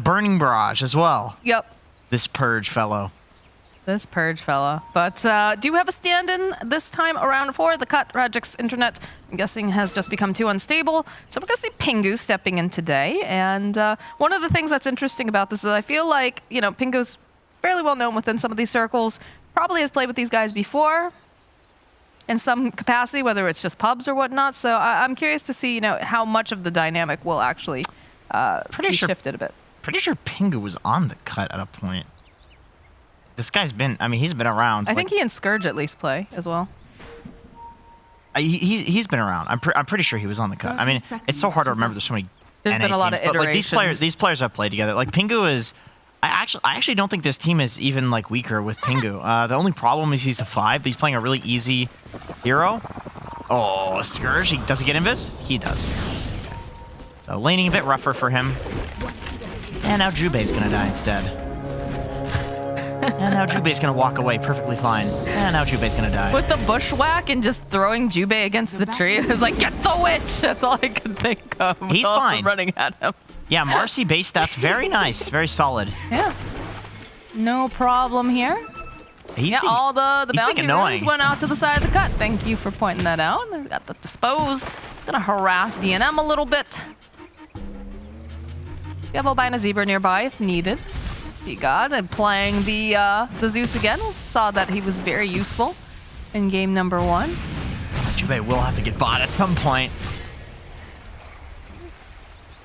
Burning Barrage as well. Yep. This Purge fellow. This Purge fella. But do have a stand-in this time around for the cut. Rajik's internet, I'm guessing, has just become too unstable. So we're going to see Pingu stepping in today. And one of the things that's interesting about this is I feel like, you know, Pingu's fairly well known within some of these circles. Probably has played with these guys before in some capacity, whether it's just pubs or whatnot. So I'm curious to see, you know, how much of the dynamic will actually be shifted a bit. Pretty sure Pingu was on the cut at a point. This guy's been, I mean, he's been around. I think he and Scourge at least play as well. He's been around. I'm pretty sure he was on the cut. I mean, it's so hard to remember. There's so many. There's been a lot of iterations. But like these players have played together. Like Pingu is, I actually don't think this team is even like weaker with Pingu. The only problem is he's a 5. But he's playing a really easy hero. Oh, Scourge. Does he get invis? He does. So laning a bit rougher for him. And now Jubei's gonna die instead. And now Jubei's gonna walk away perfectly fine. And now Jubei's gonna die. With the bushwhack and just throwing Jubei against the tree, it was like, get the witch! That's all I could think of. He's fine. Running at him. Yeah, Marcy base stats, very nice. Very solid. Yeah. No problem here. All the bounty runes went out to the side of the cut. Thank you for pointing that out. They've got the dispose. It's gonna harass DNM a little bit. We have albino zebra nearby if needed. God, and playing the Zeus again. Saw that he was very useful in game number 1. Jubei will have to get bought at some point.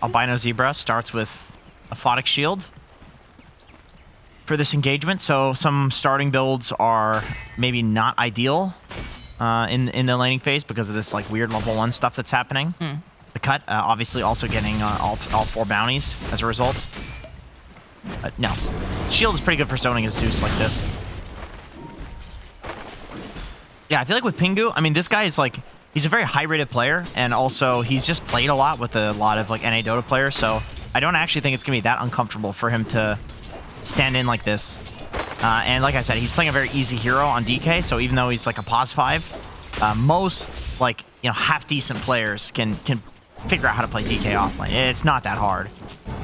Albino Zebra starts with a Photic Shield for this engagement, so some starting builds are maybe not ideal in the laning phase because of this like weird level 1 stuff that's happening. The cut, obviously also getting all 4 bounties as a result. No. Shield is pretty good for zoning a Zeus like this. Yeah, I feel like with Pingu, I mean, this guy is like, he's a very high-rated player, and also he's just played a lot with a lot of like NA Dota players, so I don't actually think it's going to be that uncomfortable for him to stand in like this. And like I said, he's playing a very easy hero on DK, so even though he's like a pos 5, most like, you know, half-decent players can figure out how to play DK offlane. It's not that hard.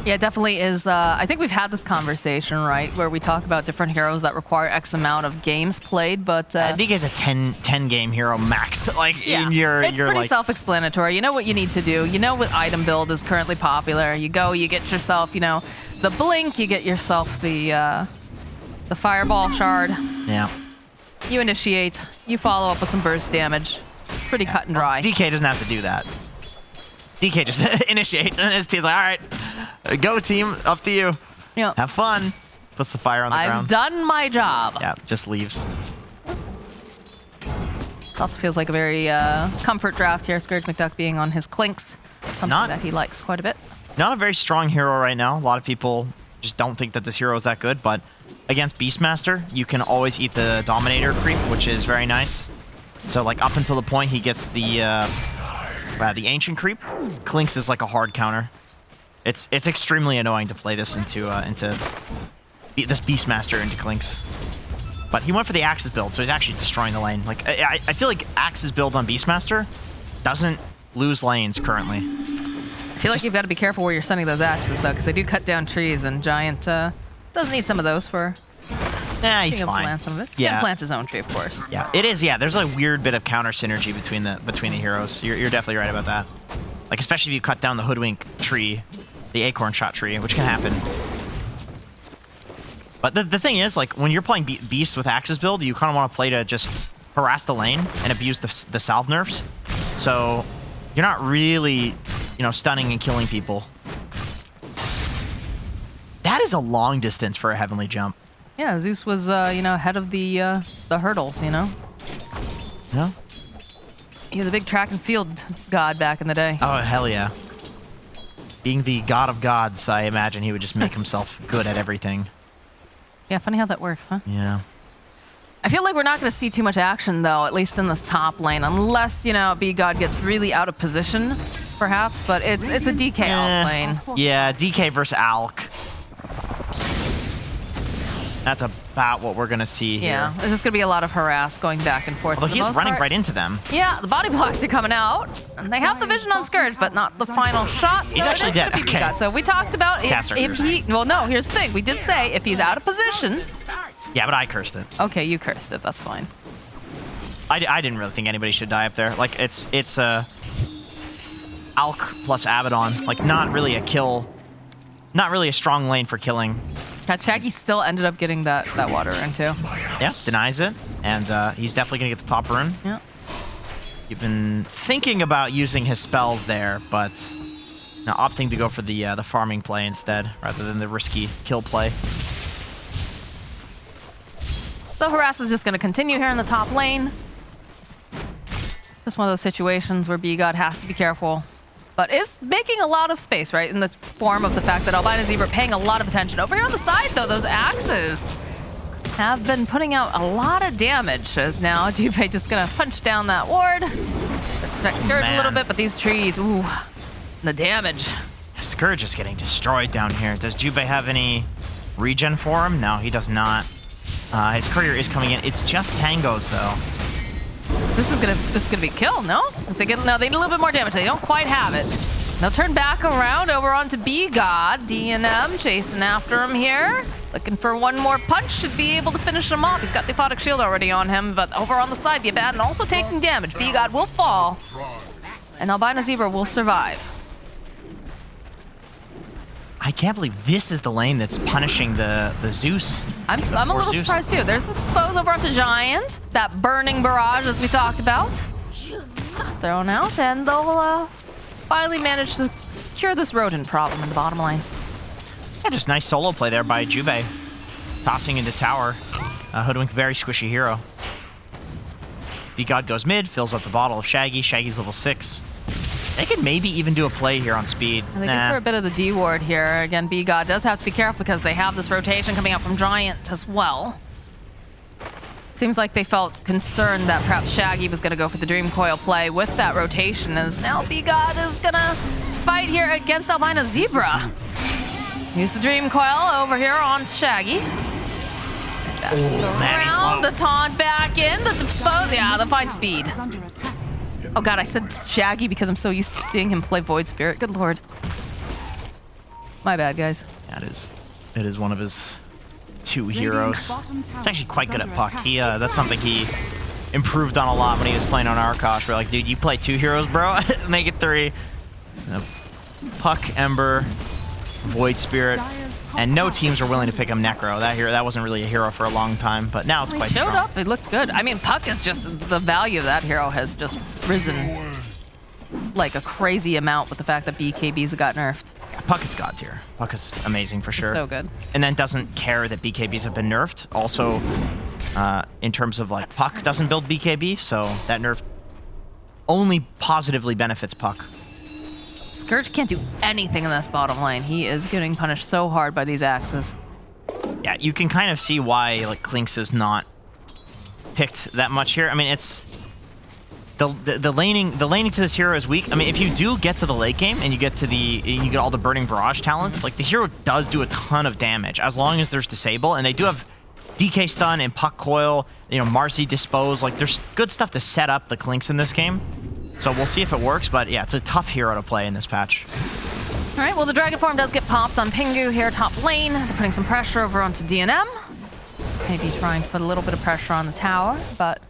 Yeah, it definitely is. I think we've had this conversation, right, where we talk about different heroes that require X amount of games played, but DK's a 10 game hero max. Like, yeah, it's pretty like self-explanatory. You know what you need to do. You know what item build is currently popular. You go, you get yourself, you know, the blink. You get yourself the fireball shard. Yeah. You initiate. You follow up with some burst damage. Pretty cut and dry. DK doesn't have to do that. DK just initiates, and his team's like, all right, go team, up to you. Yep. Have fun. Puts the fire on the ground. I've done my job. Yeah, just leaves. It also feels like a very comfort draft here. Scourge McDuck being on his clinks. Something that he likes quite a bit. Not a very strong hero right now. A lot of people just don't think that this hero is that good, but against Beastmaster, you can always eat the Dominator creep, which is very nice. So like up until the point he gets the Ancient creep, Clinks is like a hard counter. It's extremely annoying to play this into this Beastmaster into Clinks. But he went for the Axis build, so he's actually destroying the lane. Like I feel like Axis build on Beastmaster doesn't lose lanes currently. I feel like you've got to be careful where you're sending those axes though, because they do cut down trees, and Giant does need some of those for. Nah, he's fine. Plant some of it. Yeah, plants his own tree, of course. Yeah, it is. Yeah, there's a weird bit of counter synergy between the heroes. You're definitely right about that. Like especially if you cut down the Hoodwink tree, the Acorn Shot tree, which can happen. But the thing is, like when you're playing Beast with Axis build, you kind of want to play to just harass the lane and abuse the salve nerfs. So you're not really, you know, stunning and killing people. That is a long distance for a heavenly jump. Yeah, Zeus was, you know, ahead of the hurdles, you know? Yeah. He was a big track and field god back in the day. Oh, hell yeah. Being the god of gods, I imagine he would just make himself good at everything. Yeah, funny how that works, huh? Yeah. I feel like we're not going to see too much action, though, at least in this top lane, unless, you know, B-God gets really out of position, perhaps, but it's a DK off lane. Yeah, DK versus Alk. That's about what we're going to see here. Yeah, this is going to be a lot of harass going back and forth. Although he's running right into them. Yeah, the body blocks are coming out. And they have the vision on Scourge, but not the final shot. He's actually dead. Okay. So we talked about if he... Well, no, here's the thing. We did say if he's out of position... Yeah, but I cursed it. Okay, you cursed it. That's fine. I didn't really think anybody should die up there. Like, it's Alk plus Abaddon. Like, not really a kill. Not really a strong lane for killing. Shaggy still ended up getting that water rune too. Yeah, denies it. And he's definitely going to get the top rune. Yeah. You've been thinking about using his spells there, but now opting to go for the farming play instead, rather than the risky kill play. So harass is just going to continue here in the top lane. Just one of those situations where B-God has to be careful, but is making a lot of space, right? In the form of the fact that Albino Zebra paying a lot of attention. Over here on the side, though, those axes have been putting out a lot of damage, as now Jubei just going to punch down that ward. Protect Scourge a little bit, but these trees, ooh, the damage. Scourge is getting destroyed down here. Does Jubei have any regen for him? No, he does not. His courier is coming in. It's just tangos, though. This is gonna be kill, no? If they get, no, they need a little bit more damage. They don't quite have it. They'll turn back around over onto B-God. D&M chasing after him here. Looking for one more punch. Should be able to finish him off. He's got the Aphotic Shield already on him, but over on the side, the Abaddon also taking damage. B-God will fall. And Albino Zebra will survive. I can't believe this is the lane that's punishing the Zeus. I'm a little surprised too. There's the expose over onto Giant. That burning barrage as we talked about. Thrown out, and they'll finally manage to cure this rodent problem in the bottom lane. Yeah, just nice solo play there by Jubei. Tossing into tower. Hoodwink, very squishy hero. B-God goes mid, fills up the bottle of Shaggy. Shaggy's level 6. They could maybe even do a play here on speed. They go for a bit of the D ward here. Again, B-God does have to be careful because they have this rotation coming out from Giant as well. Seems like they felt concerned that perhaps Shaggy was going to go for the Dream Coil play with that rotation, as now B-God is going to fight here against Albino Zebra. Use the Dream Coil over here on Shaggy. Around the taunt back in, the dispose, yeah, the fight speed. Oh god, I said Shaggy because I'm so used to seeing him play Void Spirit. Good lord. My bad, guys. That it is one of his two heroes. He's actually quite good at puck. That's something he improved on a lot when he was playing on Arkosh. We're like, dude, you play 2 heroes, bro? Make it 3. Puck, Ember, Void Spirit, and no teams are willing to pick him Necro. That wasn't really a hero for a long time, but now it's quite strong. Showed up, it looked good. I mean, Puck is just, the value of that hero has just risen like a crazy amount with the fact that BKBs got nerfed. Puck is god tier. Puck is amazing for sure. So good. And then doesn't care that BKBs have been nerfed. Also, in terms of like, Puck doesn't build BKB, so that nerf only positively benefits Puck. Scourge can't do anything in this bottom lane. He is getting punished so hard by these axes. Yeah, you can kind of see why like Klinks is not picked that much here. I mean, it's the laning to this hero is weak. I mean, if you do get to the late game and you get all the burning barrage talents, like the hero does do a ton of damage as long as there's disable, and they do have DK stun and puck coil, Marcy dispose. Like there's good stuff to set up the Klinks in this game. So we'll see if it works, but yeah, it's a tough hero to play in this patch. All right, well, the Dragon Form does get popped on Pingu here top lane. They're putting some pressure over onto D&M. Maybe trying to put a little bit of pressure on the tower, but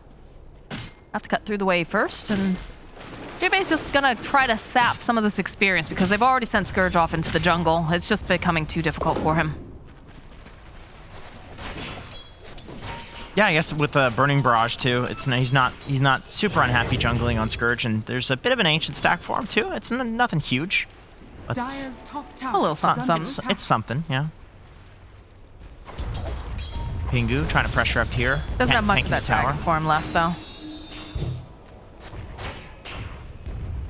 have to cut through the wave first, and Jubei's just gonna try to sap some of this experience because they've already sent Scourge off into the jungle. It's just becoming too difficult for him. Yeah, I guess with the Burning Barrage too, he's not super unhappy jungling on Scourge, and there's a bit of an ancient stack for him too. It's nothing huge, but a little something. It's something, yeah. Pingu trying to pressure up here. Doesn't have much of that Dragon Form left though.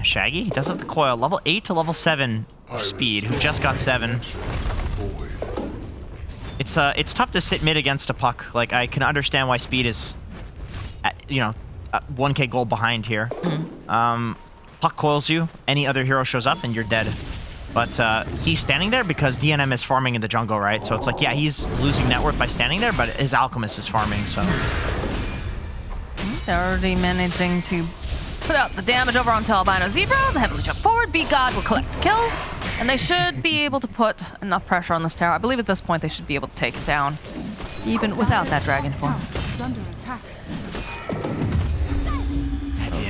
Shaggy, he does have the coil. Level 8 to level 7 speed, who just got 7. It's tough to sit mid against a puck. Like, I can understand why speed is, 1k gold behind here. Puck coils you, any other hero shows up, and you're dead. But he's standing there because DNM is farming in the jungle, right? So it's like, yeah, he's losing net worth by standing there, but his Alchemist is farming, so... They're already managing to put out the damage over onto Albino Zebra. The heavily jump forward. B-God will collect the kill. And they should be able to put enough pressure on this tower. I believe at this point they should be able to take it down, even without that dragon form.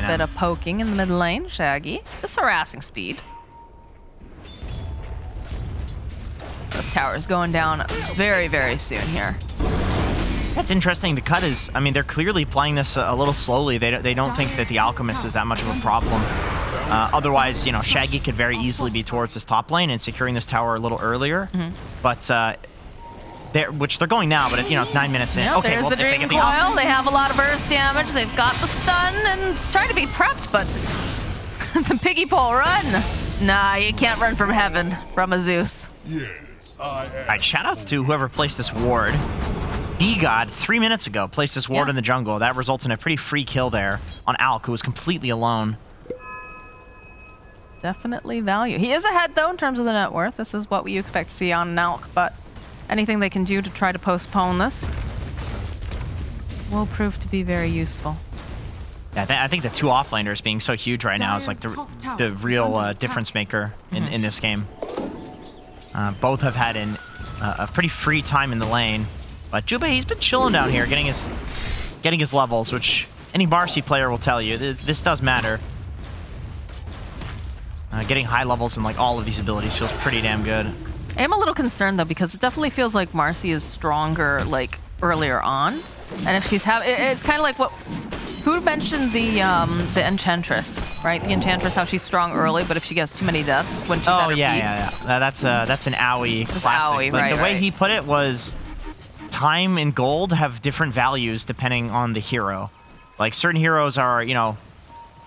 A bit of poking in the mid lane. Shaggy. Just harassing speed. This tower is going down very, very soon here. That's interesting. The cut is, I mean, they're clearly playing this a little slowly. They don't think that the Alchemist is that much of a problem. Otherwise, you know, Shaggy could very easily be towards this top lane and securing this tower a little earlier. But, which they're going now, but, you know, it's 9 minutes in. Yeah, okay, there's well, the Dream Coil. They have a lot of burst damage. They've got the stun and trying to be prepped, but the piggy pole run. Nah, you can't run from heaven from a Zeus. Yes, I am. All right, shoutouts to whoever placed this ward. B-God, 3 minutes ago, placed this ward in the jungle. That results in a pretty free kill there on Alk, who was completely alone. Definitely value. He is ahead, though, in terms of the net worth. This is what we expect to see on an Alk, but anything they can do to try to postpone this will prove to be very useful. Yeah, I think the two offlaners being so huge right now is like the real difference maker in this game. Both have had a pretty free time in the lane. But Jube, he's been chilling down here, getting his levels, which any Marcy player will tell you. This does matter. Getting high levels in like all of these abilities feels pretty damn good. I am a little concerned though because it definitely feels like Marcy is stronger like earlier on, and if she's it's kind of like what who mentioned the Enchantress, right? The Enchantress, how she's strong early, but if she gets too many deaths when she's at her peak. Yeah. That's an Owie classic. Owie, but right, the way he put it was, time and gold have different values depending on the hero. Like certain heroes are, you know,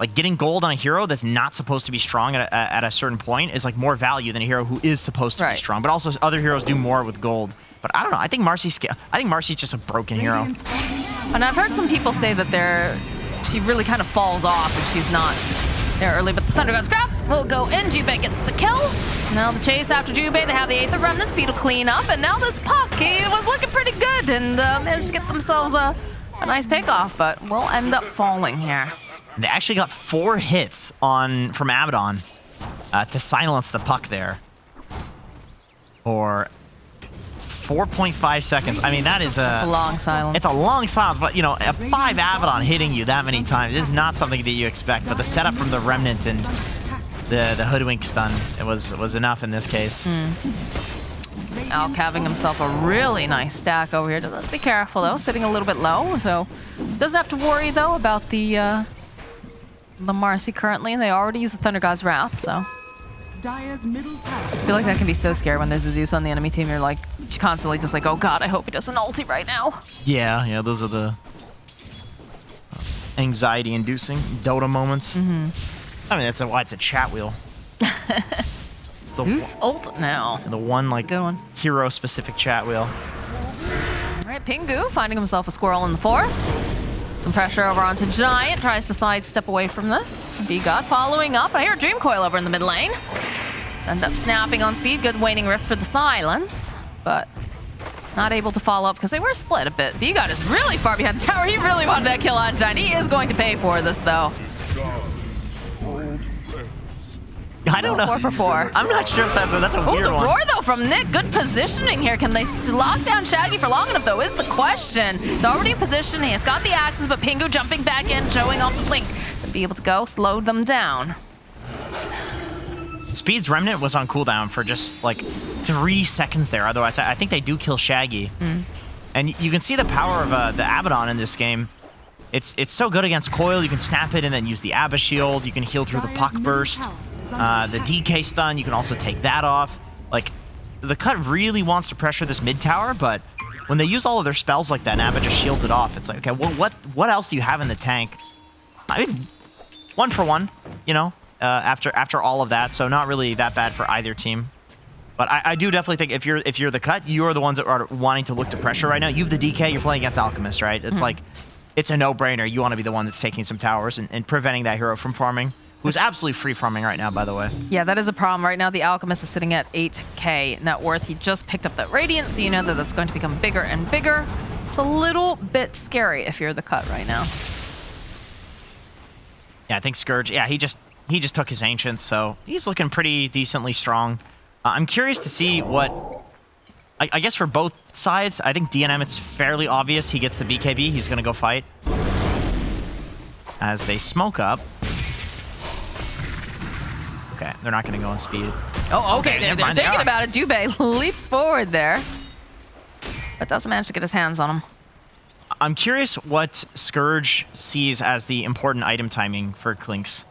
like getting gold on a hero that's not supposed to be strong at a certain point is like more value than a hero who is supposed to be strong. But also other heroes do more with gold. But I don't know. I think Marcy's just a broken hero. And I've heard some people say that she really kind of falls off if she's not there early. But the Thunder God's Graph will go in. Jubei gets the kill. Now the chase after Jubei. They have the Aether Remnant. Speed will clean up. And now this Puck, he was looking pretty good and managed to get themselves a nice pickoff. But will end up falling here. They actually got 4 hits from Abaddon to silence the Puck there for 4.5 seconds. I mean, that's a long silence. It's a long silence, but, you know, a 5 Abaddon hitting you that many times is not something that you expect. But the setup from the Remnant and the Hoodwink stun, it was enough in this case. Alk having himself a really nice stack over here. Let's be careful, though. Sitting a little bit low, so doesn't have to worry, though, about the Marcy currently. They already use the Thunder God's Wrath, so... Dire's middle tower. I feel like that can be so scary when there's a Zeus on the enemy team. You're like, constantly just like, oh god, I hope he doesn't ulti right now. Yeah, those are the anxiety-inducing Dota moments. I mean, that's why it's a chat wheel. Zeus ult now. The one, like, good one. Hero-specific chat wheel. All right, Pingu finding himself a squirrel in the forest. Some pressure over onto Giant. Tries to sidestep away from this. B-God following up. I hear Dream Coil over in the mid lane. End up snapping on speed. Good waning rift for the silence. But not able to follow up because they were split a bit. B-God is really far behind the tower. He really wanted that kill on Giant. He is going to pay for this, though. I don't know. 4 for 4. I'm not sure if that's a weird one. The roar, though, from Nick. Good positioning here. Can they lock down Shaggy for long enough, though, is the question. He's already in position. He has got the axes, but Pingu jumping back in, showing off the blink. To be able to go, slowed them down. Speed's Remnant was on cooldown for just, like, 3 seconds there. Otherwise, I think they do kill Shaggy. And you can see the power of the Abaddon in this game. It's so good against Coil. You can snap it and then use the Abba Shield. You can heal through the Puck Burst. The DK stun, you can also take that off. Like, the cut really wants to pressure this mid tower, but when they use all of their spells like that and Abba just shields it off, it's like, okay, well, what else do you have in the tank? I mean, 1 for 1, you know, after all of that, so not really that bad for either team. But I do definitely think if you're the cut, you are the ones that are wanting to look to pressure right now. You have the DK, you're playing against Alchemist, right? It's like, it's a no-brainer. You want to be the one that's taking some towers and preventing that hero from farming. who's absolutely free-farming right now, by the way. Yeah, that is a problem. Right now, the Alchemist is sitting at 8k net worth. He just picked up that Radiant, so you know that that's going to become bigger and bigger. It's a little bit scary if you're the cut right now. Yeah, I think Scourge, yeah, he just took his Ancients, so he's looking pretty decently strong. I'm curious to see what... I guess for both sides, I think DNM, it's fairly obvious he gets the BKB. He's going to go fight. As they smoke up. Okay, they're not going to go on speed. Oh, okay, they're thinking about it. Jubei leaps forward there. But doesn't manage to get his hands on him. I'm curious what Scourge sees as the important item timing for Klinks.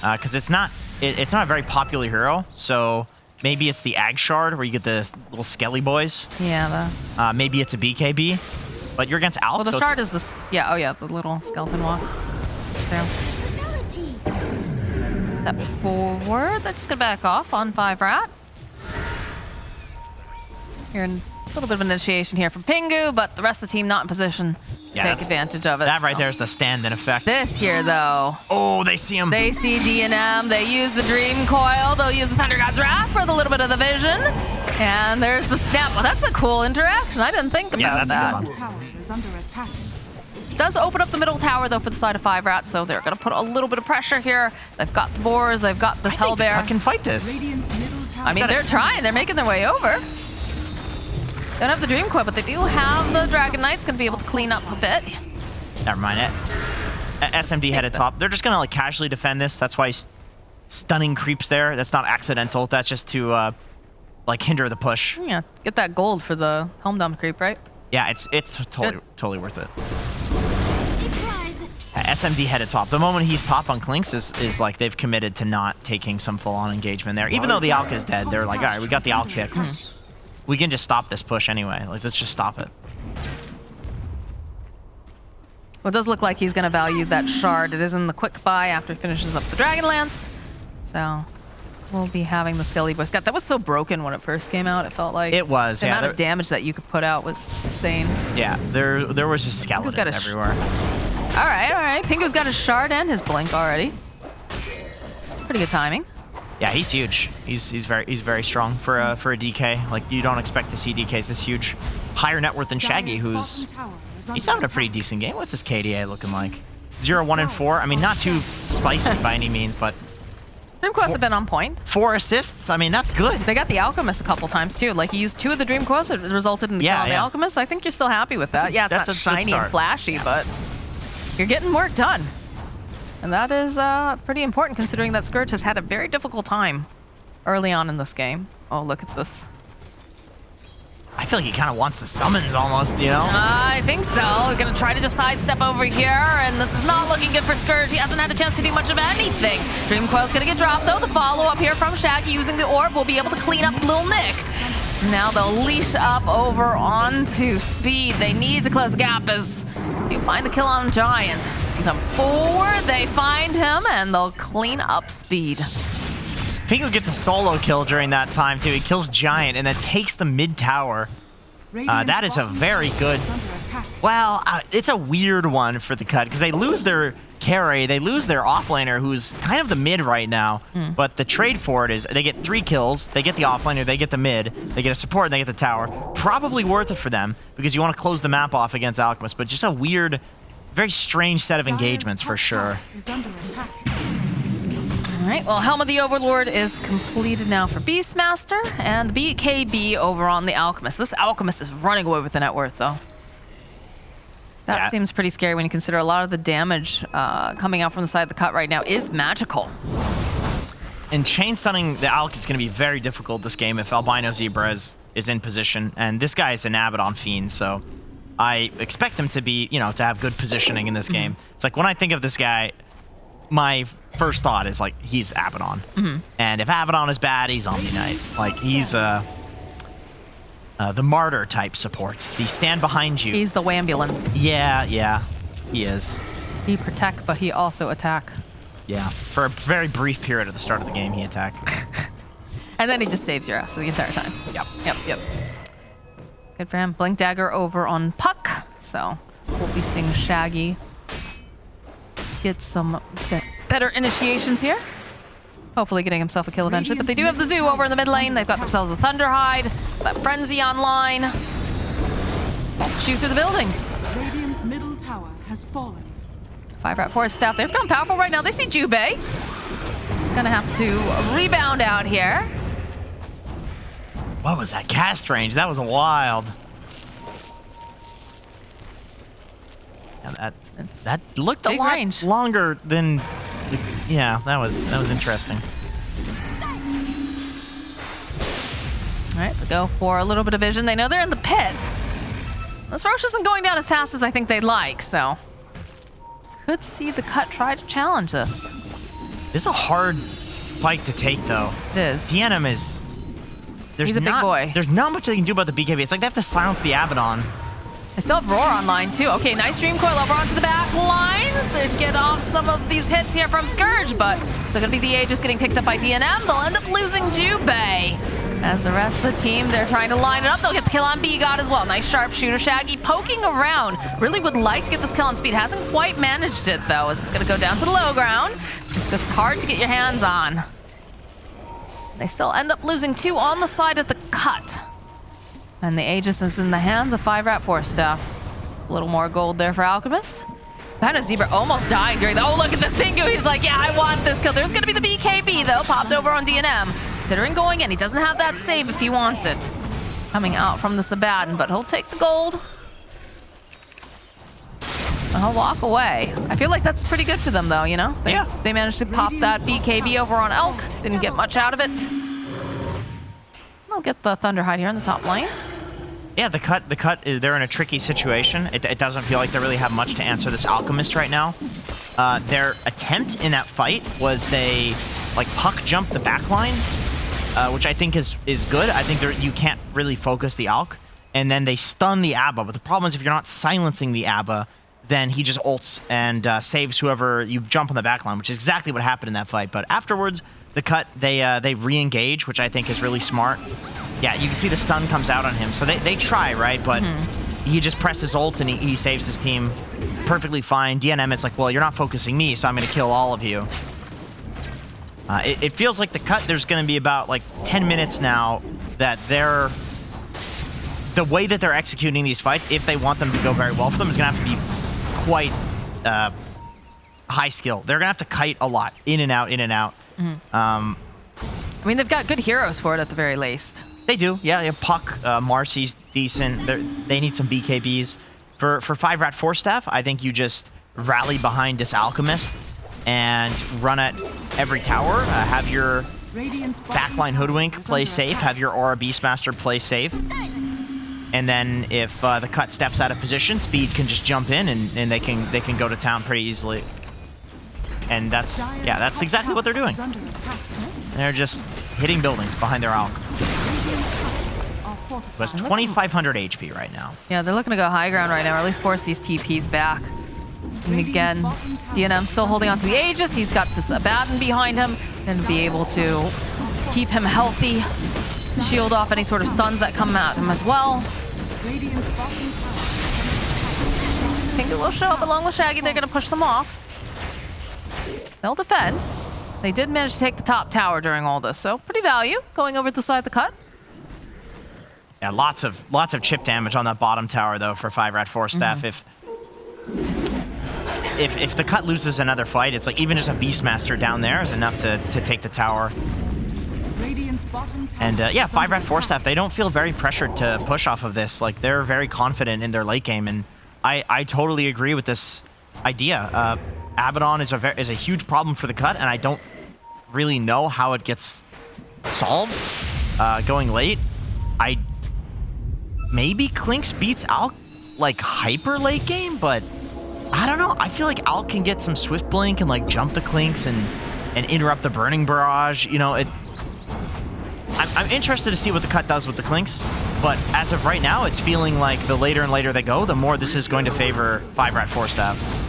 Because it's not a very popular hero, so... Maybe it's the Ag Shard where you get the little skelly boys. Yeah, maybe it's a BKB. But you're against Alp. Well, the shard is this. Yeah, oh yeah, the little skeleton walk. There. Step forward. They're just gonna back off on 5RAT. Here, a little bit of initiation here from Pingu, but the rest of the team not in position to take advantage of it. That right there is the stand-in effect. This here, though. Oh, they see him. They see DNM. They use the Dream Coil. They'll use the Thunder God's Wrath for the little bit of the vision. And there's the snap. Well, that's a cool interaction. I didn't think about that. The middle tower is under attack. This does open up the middle tower, though, for the side of 5RAT, so they're going to put a little bit of pressure here. They've got the boars. They've got this Hellbear. I can fight this. Radiant's middle tower. I mean, they're trying. They're making their way over. Don't have the Dream Coil, but they do have the Dragon Knight's going to be able to clean up a bit. Never mind it. SMD headed top. They're just going to like casually defend this. That's why he's stunning creeps there. That's not accidental. That's just to like hinder the push. Yeah, get that gold for the home dump creep, right? Yeah, it's totally worth it. SMD headed top. The moment he's top on Klinks is like they've committed to not taking some full-on engagement there. Even though the Alk is dead, they're like, all right, we got the Alk kick. We can just stop this push anyway. Like, let's just stop it. Well, it does look like he's going to value that shard. It is in the quick buy after he finishes up the Dragonlance. So we'll be having the Skelly Boy Scout. That was so broken when it first came out. It felt like it was. The amount of damage that you could put out was insane. Yeah, there was just skeletons everywhere. All right. Pingu's got his shard and his blink already. Pretty good timing. Yeah, he's huge. He's very strong for a DK. Like, you don't expect to see DKs this huge. Higher net worth than Shaggy, he's having a pretty decent game. What's his KDA looking like? 0, 1, and 4. I mean, not too spicy by any means, but Dream Coils have been on point. 4 assists. I mean, that's good. They got the Alchemist a couple times too. Like, he used 2 of the Dream Coils. It resulted in the kill on the Alchemist. I think you're still happy with that. Yeah, it's not shiny and flashy, but you're getting work done. And that is pretty important considering that Scourge has had a very difficult time early on in this game. Oh, look at this. I feel like he kind of wants the summons almost, you know? I think so. We're going to try to just sidestep over here, and this is not looking good for Scourge. He hasn't had a chance to do much of anything. Dream Coil's going to get dropped, though. The follow-up here from Shaggy using the orb will be able to clean up Lil Nick. So now they'll leash up over onto Speed. They need to close the gap as you find the kill on Giant. Come forward, they find him, and they'll clean up Speed. Pingu gets a solo kill during that time, too. He kills Giant and then takes the mid tower. That is a very good... Well, it's a weird one for the cut, because they lose their carry, they lose their offlaner, who's kind of the mid right now, but the trade for it is they get 3 kills, they get the offlaner, they get the mid, they get a support, and they get the tower. Probably worth it for them, because you want to close the map off against Alchemist, but just a weird... very strange set of engagements for sure. All right, well, Helm of the Overlord is completed now for Beastmaster, and BKB over on the Alchemist. This Alchemist is running away with the net worth, though. That seems pretty scary when you consider a lot of the damage coming out from the side of the cut right now is magical. And chain stunning the Alk is going to be very difficult this game if Albino Zebra is in position, and this guy is an Abaddon Fiend, so... I expect him to be, you know, to have good positioning in this game. It's like when I think of this guy, my first thought is like, he's Abaddon. And if Abaddon is bad, he's Omni Knight. Like, he's the martyr type support. The stand behind you. He's the Wambulance. Yeah, he is. He protect, but he also attack. Yeah, for a very brief period at the start of the game, he attack. And then he just saves your ass the entire time. Yep. Good for him. Blink Dagger over on Puck. So we'll be seeing Shaggy get some better initiations here. Hopefully getting himself a kill eventually. But they do have the Zoo over in the mid lane. They've got themselves a Thunderhide. That Frenzy online. Shoot through the building. Radiant's middle tower has fallen. 5RATFORCESTAFF, they're feeling powerful right now. They see Jubei. Gonna have to rebound out here. What was that cast range? That was wild. Yeah, that looked a Big lot range. longer than. Yeah, that was interesting. All right, they go for a little bit of vision. They know they're in the pit. This Roche isn't going down as fast as I think they'd like, so could see the cut try to challenge this. This is a hard fight to take, though. It is. TNM is. He's a big boy. There's not much they can do about the BKB. It's like they have to silence the Abaddon. They still have Roar online, too. Okay, nice Dream Coil over onto the back lines. They'd get off some of these hits here from Scourge, but still going to be the Aegis getting picked up by DNM. They'll end up losing Jubei. As the rest of the team, they're trying to line it up. They'll get the kill on B-God as well. Nice sharpshooter. Shaggy poking around. Really would like to get this kill on speed. Hasn't quite managed it, though, as it's going to go down to the low ground. It's just hard to get your hands on. They still end up losing 2 on the side of the cut. And the Aegis is in the hands of 5RATFORCESTAFF. A little more gold there for Alchemist. Panda Zebra almost dying during the... Oh, look at this Pingu. He's like, yeah, I want this kill. There's going to be the BKB, though. Popped over on DNM. Considering going in. He doesn't have that save if he wants it. Coming out from the Sabaton, but he'll take the gold. And he'll walk away. I feel like that's pretty good for them, though, you know? They managed to pop that BKB over on Elk. Didn't get much out of it. They'll get the Thunderhide here in the top lane. Yeah, the cut, they're in a tricky situation. It doesn't feel like they really have much to answer this Alchemist right now. Their attempt in that fight was they, like, puck jumped the backline, which I think is good. I think you can't really focus the Alk. And then they stun the Abba. But the problem is if you're not silencing the Abba, then he just ults and saves whoever you jump on the backline, which is exactly what happened in that fight. But afterwards, the cut, they re-engage, which I think is really smart. Yeah, you can see the stun comes out on him. So they try, right? But he just presses ult and he saves his team perfectly fine. DNM is like, well, you're not focusing me, so I'm going to kill all of you. It feels like the cut, there's going to be about like 10 minutes now that the way that they're executing these fights, if they want them to go very well for them, is going to have to be quite high skill. They're going to have to kite a lot, in and out, in and out. I mean, they've got good heroes for it at the very least. They do, yeah. Puck, Marcy's decent. They need some BKBs. For 5RATFORCESTAFF, I think you just rally behind this Alchemist and run at every tower. Have your backline Hoodwink play safe. Have your Aura Beastmaster play safe. And then if the cut steps out of position, Speed can just jump in and they can go to town pretty easily. And that's exactly what they're doing. They're just hitting buildings behind their Alk. Who has 2,500 HP right now. Yeah, they're looking to go high ground right now, or at least force these TPs back. And again, DNM still holding on to the Aegis. He's got this Abaddon behind him. Going to be able to keep him healthy, shield off any sort of stuns that come at him as well. Pingu will show up along with Shaggy. They're going to push them off. They'll defend. They did manage to take the top tower during all this, so pretty value going over to the side of the cut. Yeah, lots of chip damage on that bottom tower though for 5RATFORCESTAFF. If the cut loses another fight, it's like even just a Beastmaster down there is enough to take the tower. And yeah, 5RATFORCESTAFF, they don't feel very pressured to push off of this. Like they're very confident in their late game, and I totally agree with this idea. Abaddon is a huge problem for the cut, and I don't really know how it gets solved going late. Maybe Clinks beats Alk like hyper late game, but I don't know. I feel like Alk can get some Swift Blink and like jump the Clinks and interrupt the Burning Barrage. You know, I'm interested to see what the cut does with the Clinks, but as of right now, it's feeling like the later and later they go, the more this is going to favor 5RATFORCESTAFF.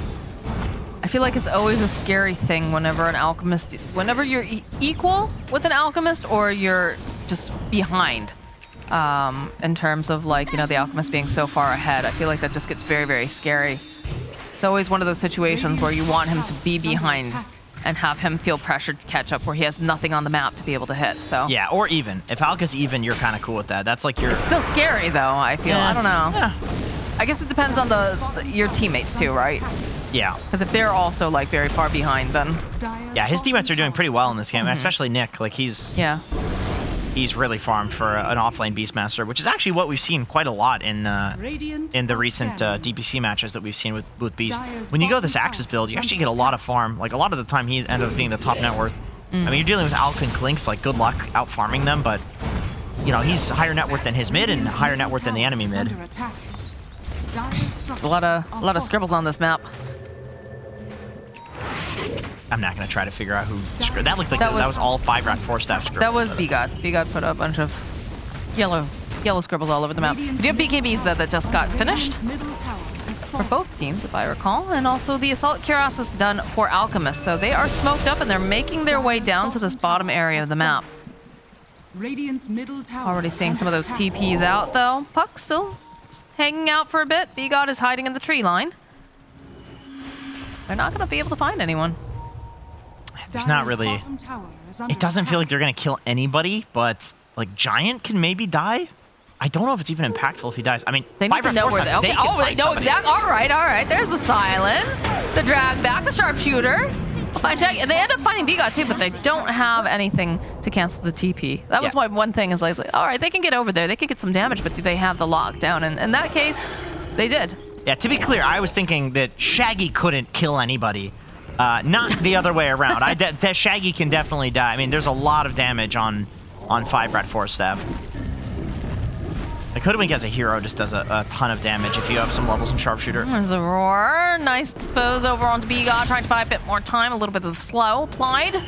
I feel like it's always a scary thing whenever an Alchemist, whenever you're equal with an Alchemist or you're just behind. In terms of like, you know, the Alchemist being so far ahead. I feel like that just gets very, very scary. It's always one of those situations where you want him to be behind and have him feel pressured to catch up where he has nothing on the map to be able to hit. So Yeah, or even. If Alka's even, you're kind of cool with that. That's like your... still scary though, I feel. Yeah. I don't know. Yeah. I guess it depends on your teammates too, right? Yeah. Because if they're also like very far behind, then Yeah, his teammates are doing pretty well in this game, especially Nick. Like he's really farmed for an offlane Beastmaster, which is actually what we've seen quite a lot in the recent DPC matches that we've seen with Beast. When you go this Axis build, you actually get a lot of farm. Like a lot of the time, he ends up being the top net worth. I mean, you're dealing with Alk and Klinks, like good luck out farming them, but you know he's higher net worth than his mid and higher net worth than the enemy mid. there's a lot of scribbles on this map. I'm not gonna try to figure out who. That looked like that was all 5RATFORCESTAFF scribbles. That was BGOD. BGOD put a bunch of yellow scribbles all over the map. We do have BKBs that just got finished for both teams, if I recall, and also the Assault Cuirass is done for Alchemist. So they are smoked up and they're making their way down to this bottom area of the map. Already seeing some of those TPs out though. Puck still hanging out for a bit. BGOD is hiding in the tree line. They're not going to be able to find anyone. There's not really... It doesn't feel like they're going to kill anybody, but like Giant can maybe die. I don't know if it's even impactful if he dies. I mean, they need to know where they... Okay. Oh, they know exactly. All right. There's the silence. The drag back, the sharpshooter. Fine check. They end up finding BGOD too, but they don't have anything to cancel the TP. That was my one thing is like, all right, they can get over there. They can get some damage, but do they have the lockdown? And in that case, they did. Yeah, to be clear, I was thinking that Shaggy couldn't kill anybody. Not the other way around. That Shaggy can definitely die. I mean, there's a lot of damage on 5RATFORCESTAFF. Like, Hoodwink as a hero just does a ton of damage if you have some levels in Sharpshooter. There's a roar. Nice dispose over onto BGOD, trying to buy a bit more time. A little bit of the slow applied.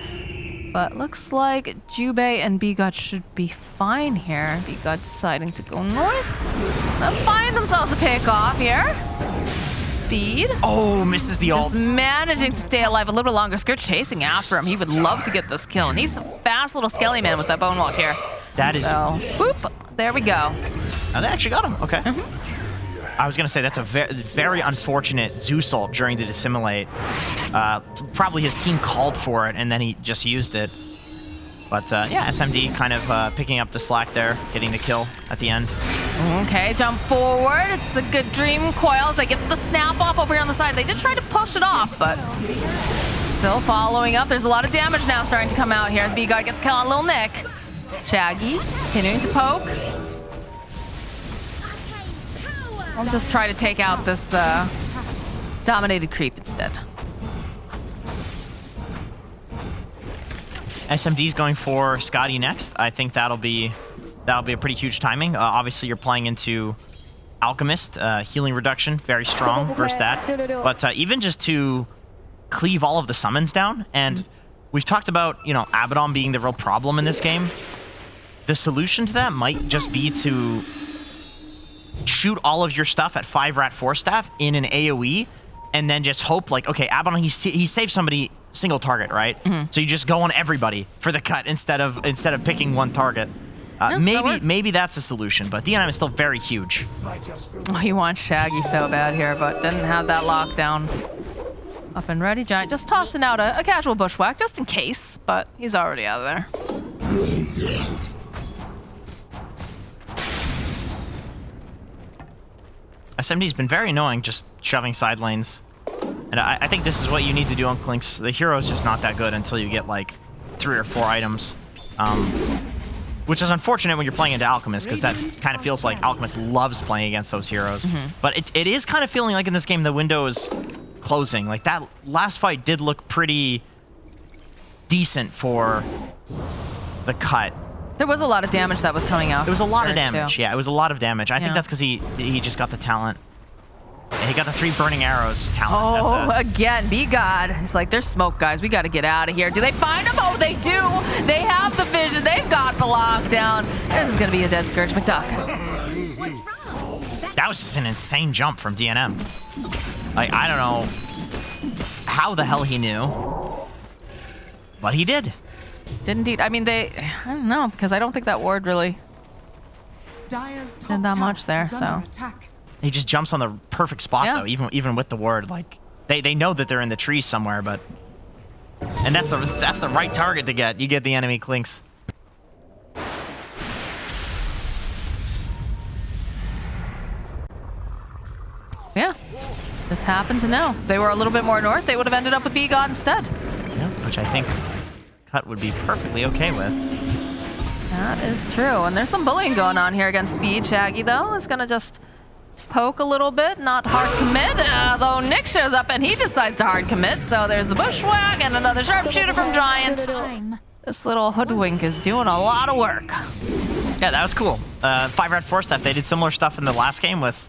But looks like Jubei and BGOD should be fine here. BGOD deciding to go north. They'll find themselves a pick off here. Speed. Oh, misses the ult. Just managing to stay alive a little bit longer. Scourge chasing after him. He would love to get this kill. And he's a fast little skelly man with that bone walk here. That is... So, boop. There we go. Oh, they actually got him. Okay. I was going to say that's a very unfortunate Zeus ult during the dissimulate. Probably his team called for it, and then he just used it. But yeah, SMD kind of picking up the slack there, getting the kill at the end. Okay, jump forward. It's a good dream. Coils, they get the snap off over here on the side. They did try to push it off, but still following up. There's a lot of damage now starting to come out here as BGOD gets kill on Lil Nick. Shaggy continuing to poke. I'll just try to take out this dominated creep instead. SMD's going for Scotty next. I think that'll be a pretty huge timing. Obviously, you're playing into Alchemist, healing reduction, very strong versus that. But even just to cleave all of the summons down, and we've talked about, you know, Abaddon being the real problem in this game. The solution to that might just be to shoot all of your stuff at 5RATFORCESTAFF in an AoE, and then just hope, like, okay, Abaddon, he saved somebody single target, right? So you just go on everybody for the cut instead of picking one target. Maybe that's a solution, but DNM is still very huge. Oh, he wants Shaggy so bad here, but didn't have that lockdown up and ready. Giant just tossing out a casual bushwhack just in case, but he's already out of there. SMD's been very annoying, just shoving side lanes. And I think this is what you need to do on Klinks. The hero's just not that good until you get like 3 or 4 items. Which is unfortunate when you're playing into Alchemist, because that kind of feels like Alchemist loves playing against those heroes. But it is kind of feeling like in this game the window is closing. Like that last fight did look pretty decent for the cut. There was a lot of damage that was coming out. It was a lot of damage. Too. Yeah, it was a lot of damage. I think that's because he just got the talent. And he got the 3 burning arrows talent. Oh, again, BGOD. He's like, there's smoke, guys. We got to get out of here. Do they find him? Oh, they do. They have the vision. They've got the lockdown. This is going to be a dead Scourge McDuck. That was just an insane jump from DNM. Like, I don't know how the hell he knew, but he did. Did indeed. I mean, I don't know, because I don't think that ward really did that much there, so. He just jumps on the perfect spot, though, even with the ward. Like, they know that they're in the trees somewhere, but And that's the right target to get. You get the enemy Clinks. Yeah. Just happened to know. If they were a little bit more north, they would have ended up with B-God instead. Yeah, which I think Cut would be perfectly okay with. That is true. And there's some bullying going on here against Speed. Shaggy, though, is going to just poke a little bit, not hard commit. Though Nick shows up and he decides to hard commit. So there's the bushwhack and another sharpshooter from Giant. This little hoodwink is doing a lot of work. Yeah, that was cool. 5RATFORCESTAFF, they did similar stuff in the last game with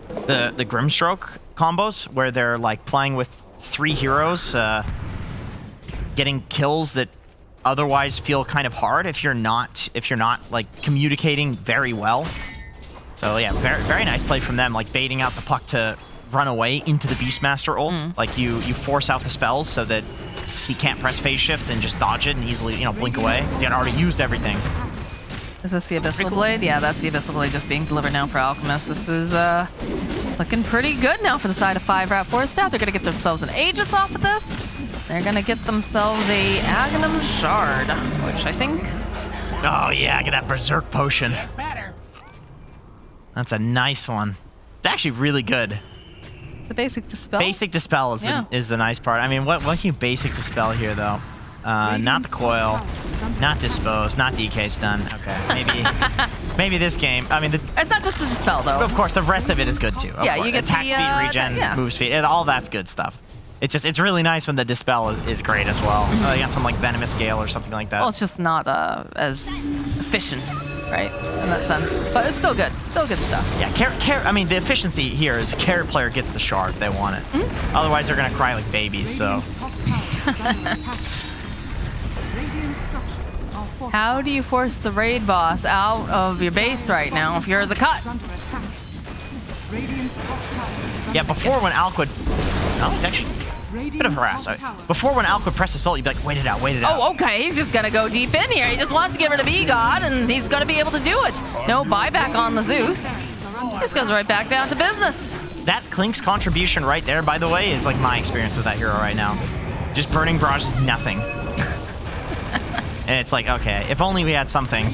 the Grimstroke combos, where they're like playing with 3 heroes, getting kills that otherwise feel kind of hard if you're not like communicating very well. So yeah, very nice play from them, like baiting out the puck to run away into the Beastmaster ult. Like you force out the spells so that he can't press phase shift and just dodge it and easily, you know, blink away, because he had already used everything. Is this the Abyssal Blade? Yeah, that's the Abyssal Blade just being delivered now for Alchemist. This is looking pretty good now for the side of 5RATFORCESTAFF. They're going to get themselves an Aegis off of this. They're going to get themselves a Aghanim Shard, which I think... Oh yeah, get that Berserk Potion. That's a nice one. It's actually really good. The Basic Dispel? Basic Dispel is the nice part. I mean, what can you Basic Dispel here, though? Not the Coil, not Dispose, not DK Stun. Okay, maybe this game. I mean, it's not just the Dispel, though. Of course, the rest of it is good, too. Yeah, you get attack the, speed, regen, yeah. move speed, all that's good stuff. It's really nice when the Dispel is great as well. Against some like Venomous Gale or something like that. Well, it's just not as efficient, right, in that sense. But it's still good. Still good stuff. Yeah, I mean, the efficiency here is carry player gets the shard if they want it. Otherwise, they're gonna cry like babies. So. How do you force the raid boss out of your base right now if you're the Cut? Yeah, before when Alk would... No, it's actually a bit of harass. Before when Alk would press assault, you'd be like, wait it out. Oh, okay, he's just gonna go deep in here. He just wants to get rid of B-God, and he's gonna be able to do it. No buyback on the Zeus. This goes right back down to business. That Klink's contribution right there, by the way, is like my experience with that hero right now. Just Burning Barrage is nothing. And it's like, okay, if only we had something.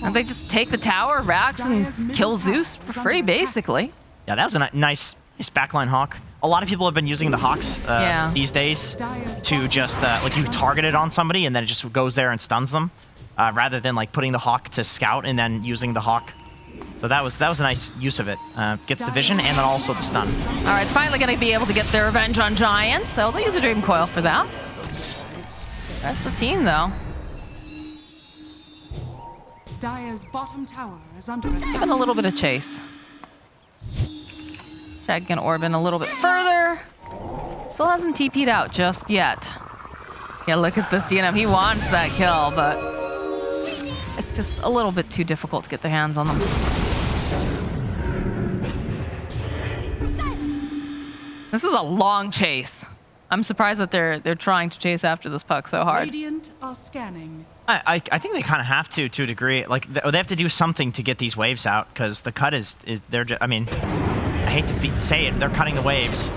And they just take the tower, Rax, and kill Zeus for free, basically. Yeah, that was a nice backline Hawk. A lot of people have been using the Hawks these days to just, like, you target it on somebody and then it just goes there and stuns them, rather than, like, putting the Hawk to scout and then using the Hawk. So that was a nice use of it. Gets the vision and then also the stun. All right, finally going to be able to get their revenge on Giant, so they'll use a Dream Coil for that. That's the team, though. Dire's bottom tower is under attack. Even a little bit of chase. Shag can orb in a little bit further. Still hasn't TP'd out just yet. Yeah, look at this DNM. He wants that kill, but it's just a little bit too difficult to get their hands on them. This is a long chase. I'm surprised that they're trying to chase after this puck so hard. Radiant are scanning. I think they kind of have to a degree. Like they have to do something to get these waves out, because the Cut is they're just, I mean, I hate to say it, they're cutting the waves.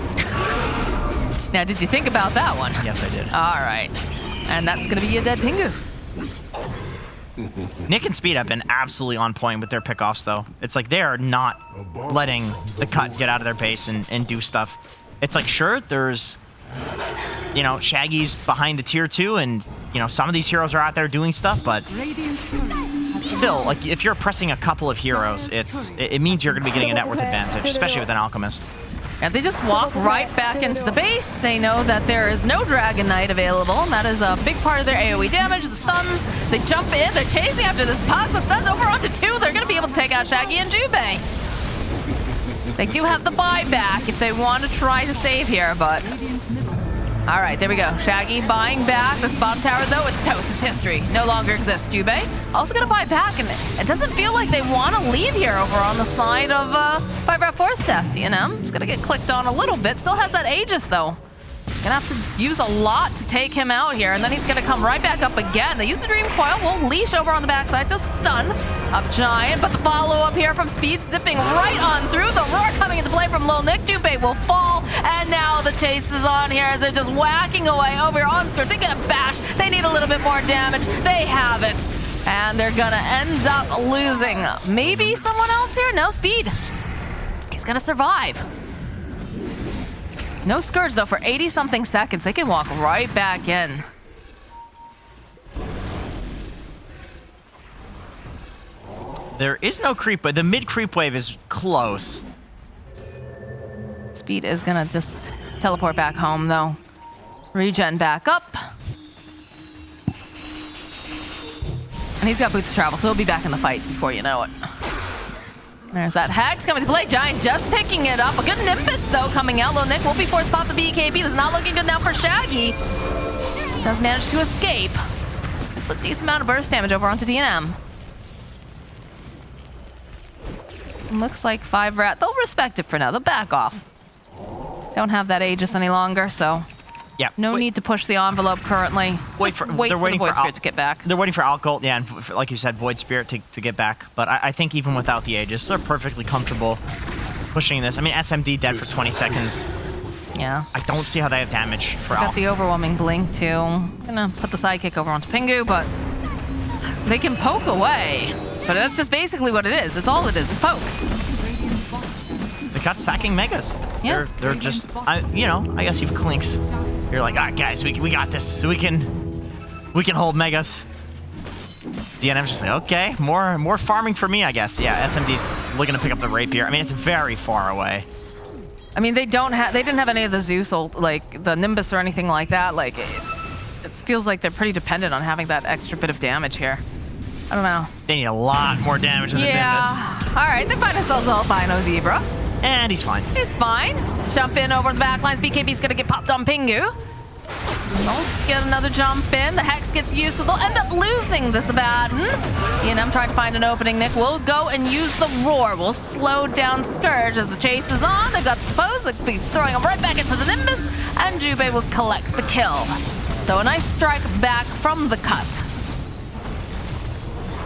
Now, did you think about that one? Yes, I did. All right, and that's gonna be a dead Pingu. Nick and Speed have been absolutely on point with their pickoffs, though. It's like they are not letting the Cut get out of their base and do stuff. It's like, sure, there's, you know, Shaggy's behind the tier 2, and, you know, some of these heroes are out there doing stuff, but still, like, if you're pressing a couple of heroes, it means you're going to be getting a net worth advantage, especially with an Alchemist. And they just walk right back into the base. They know that there is no Dragon Knight available, and that is a big part of their AoE damage, the stuns. They jump in, they're chasing after this puck. The stuns over onto 2. They're going to be able to take out Shaggy and Jubei. They do have the buyback if they want to try to save here, but... All right, there we go. Shaggy buying back. This bottom tower, though, it's toast. It's history. No longer exists. Jubei also going to buy back, and it doesn't feel like they want to lead here over on the side of 5RATFORCESTAFF. DNM is going to get clicked on a little bit. Still has that Aegis, though. Gonna have to use a lot to take him out here, and then he's gonna come right back up again. They use the Dream Coil, will leash over on the backside to stun. Up Giant, but the follow-up here from Speed zipping right on through. The roar coming into play from Lil Nick. Jubei will fall, and now the chase is on here as they're just whacking away over here on skirts. They get a bash. They need a little bit more damage. They have it. And they're gonna end up losing. Maybe someone else here? No, Speed. He's gonna survive. No Scourge though for 80-something seconds. They can walk right back in. There is no creep, but the mid creep wave is close. Speed is gonna just teleport back home though. Regen back up. And he's got boots of travel, so he'll be back in the fight before you know it. There's that Hex coming to play. Giant just picking it up. A good Nimbus, though, coming out. Lil Nick will be forced to pop the BKB. This is not looking good now for Shaggy. Does manage to escape. Just a decent amount of burst damage over onto DNM. Looks like 5RAT. They'll respect it for now. They'll back off. Don't have that Aegis any longer, so... Yeah. No need to push the envelope currently. Wait for for the Void Spirit to get back. They're waiting for Alcult, yeah, and like you said, Void Spirit to get back. But I think even without the Aegis, they're perfectly comfortable pushing this. I mean, SMD dead for 20 seconds. Yeah. I don't see how they have damage for Got the overwhelming blink too. Gonna put the sidekick over onto Pingu, but they can poke away. But that's just basically what it is. It's all it is. It's pokes. They got sacking Megas. Yeah. They're just, you know, I guess you've Clinks. You're like, all right, guys, we got this. We can hold Megas. DNM's just like, okay, more farming for me, I guess. Yeah, SMD's looking to pick up the Rapier. I mean, it's very far away. I mean, they didn't have any of the Zeus, like the Nimbus or anything like that. Like, it feels like they're pretty dependent on having that extra bit of damage here. I don't know. They need a lot more damage than the Nimbus. Yeah. All right, they find themselves albino Zebra. And he's fine. He's fine. Jump in over the back lines. BKB's gonna get popped on Pingu. They'll get another jump in. The Hex gets used, so they'll end up losing this Abaddon. ENM trying to find an opening. Nick will go and use the Roar. Will slow down Scourge as the chase is on. They've got the Propose. They'll be throwing him right back into the Nimbus, and Jubei will collect the kill. So a nice strike back from the cut.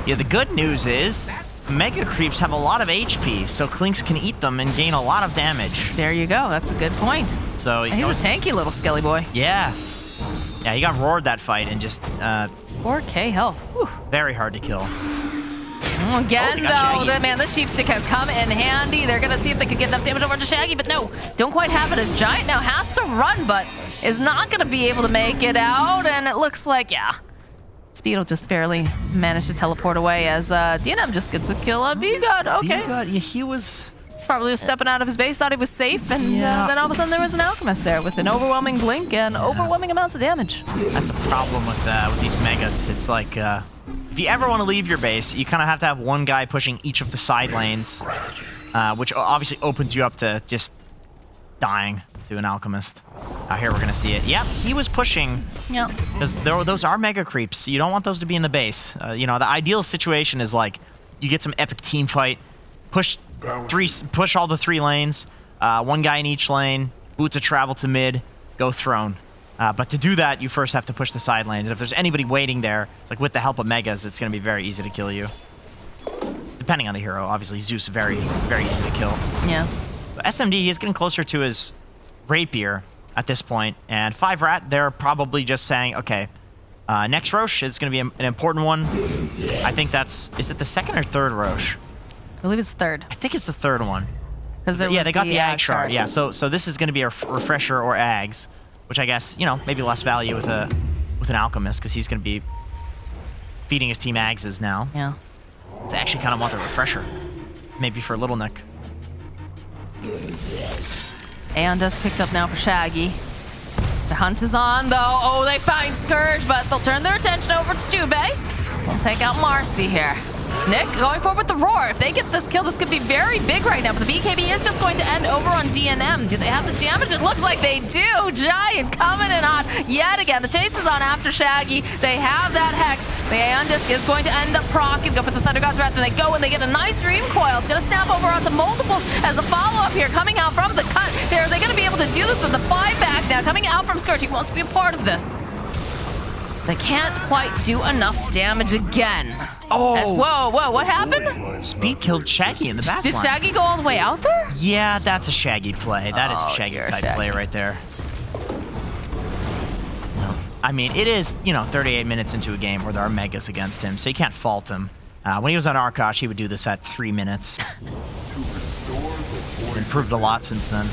Yeah, the good news is Mega Creeps have a lot of HP, so Clinks can eat them and gain a lot of damage. There you go. That's a good point. So He's a tanky little skelly boy. Yeah. Yeah, he got roared that fight and just 4K health. Whew. very hard to kill. Again, though, the Sheepstick has come in handy. They're going to see if they can get enough damage over to Shaggy, but no, don't quite have it as Giant now has to run, but is not going to be able to make it out, and it looks like, yeah, Speed will just barely manage to teleport away as DNM just gets a kill on Vigod. Okay. Yeah, he was... Probably stepping out of his base, thought he was safe, and then all of a sudden there was an Alchemist there with an overwhelming blink and overwhelming amounts of damage. That's the problem with these Megas. It's like, if you ever want to leave your base, you kind of have to have one guy pushing each of the side lanes, which obviously opens you up to just dying to an Alchemist. Here we're going to see it. Yep, he was pushing. Yeah. Because those are Mega Creeps. You don't want those to be in the base. You know, the ideal situation is like, you get some epic team fight, push all the 3 lanes, one guy in each lane, boots of travel to mid, go throne. But to do that, you first have to push the side lanes. And if there's anybody waiting there, it's like with the help of Megas, it's going to be very easy to kill you. Depending on the hero, obviously Zeus very, very easy to kill. Yes. So SMD is getting closer to his Rapier at this point, and 5RAT, they're probably just saying, okay, next Roche is going to be an important one. I think is it the second or third Roche? I believe it's third. I think it's the third one. Yeah, they got the Ag Shard. Yeah, so this is going to be a Refresher or Ags, which I guess, you know, maybe less value with an Alchemist, because he's going to be feeding his team Agses now. Yeah. They actually kind of want the Refresher. Maybe for Little Nick. Aeon does picked up now for Shaggy. The hunt is on, though. Oh, they find Scourge, but they'll turn their attention over to Jubei. We'll take out Marcy here. Nick going forward with the Roar. If they get this kill, this could be very big right now, but the BKB is just going to end over on DNM. Do they have the damage? It looks like they do. Giant coming in on yet again. The chase is on after Shaggy. They have that Hex. The Aeon Disc is going to end up proc and go for the Thunder God's Wrath, and they go and they get a nice Dream Coil. It's going to snap over onto multiples as a follow-up here coming out from the cut. Are they going to be able to do this with the 5 back now? Coming out from Scourge. He wants to be a part of this. they can't quite do enough damage again. Oh! Whoa, what happened? Speed killed Shaggy in the back Did line. Shaggy go all the way out there? Yeah, that's a Shaggy play. That is a Shaggy you're type Shaggy. play right there. Well, I mean, it is, 38 minutes into a game where there are megas against him, so you can't fault him. When he was on Arkosh, he would do this at 3 minutes. Improved a lot since then.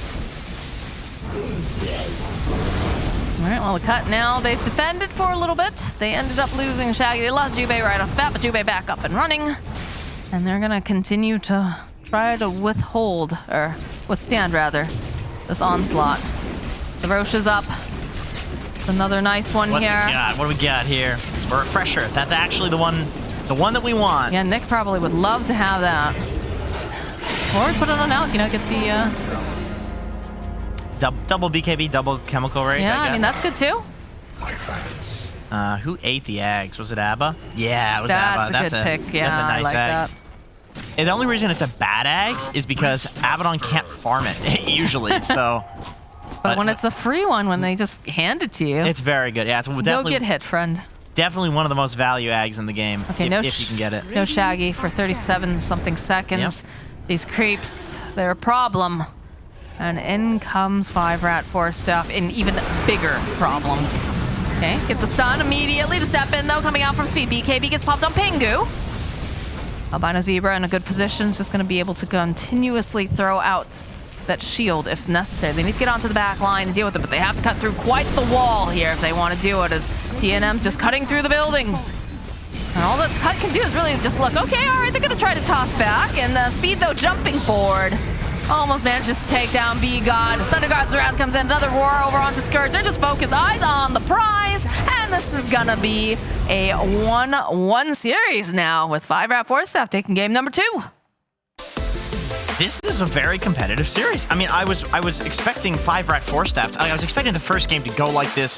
All right, well, the cut now, they've defended for a little bit. They ended up losing Shaggy. They lost Jubei right off the bat, but Jubei back up and running. And they're going to continue to try to withstand, this onslaught. The Roche is up. It's another nice one What here. do we got here? A refresher. That's actually the one that we want. Yeah, Nick probably would love to have that. Or put it on out, get the... Double BKB, double chemical rate. Yeah, I guess. mean, that's good too. Who ate the eggs? Was it Abba? Yeah, it was That's Abba. a good pick. Yeah, that's a nice I like egg. that. And the only reason it's a bad eggs is because Abaddon can't farm it usually. So, But when it's a free one, when they just hand it to you, it's very good. Yeah, it's no definitely get hit, friend. definitely one of the most value eggs in the game. Okay, if you can get it. No Shaggy for 37-something seconds. Yep. These creeps, they're a problem. And in comes 5RATFORCESTAFF, an even bigger problem. Okay, get the stun immediately. The step in, though, coming out from speed. BKB gets popped on Pingu. Albino Zebra in a good position is just going to be able to continuously throw out that shield if necessary. They need to get onto the back line and deal with it, but they have to cut through quite the wall here if they want to do it, as DNM's just cutting through the buildings. And all that cut can do is really just look, okay, all right, they're going to try to toss back, and Speed, though, jumping forward. Almost manages to take down B-God. Thunder God's round comes in, another roar over onto Scourge. They're just focused, eyes on the prize, and this is gonna be a 1-1 series now with 5RATFORCESTAFF taking game number 2. This is a very competitive series. I mean, I was expecting 5RATFORCESTAFF. I was expecting the first game to go like this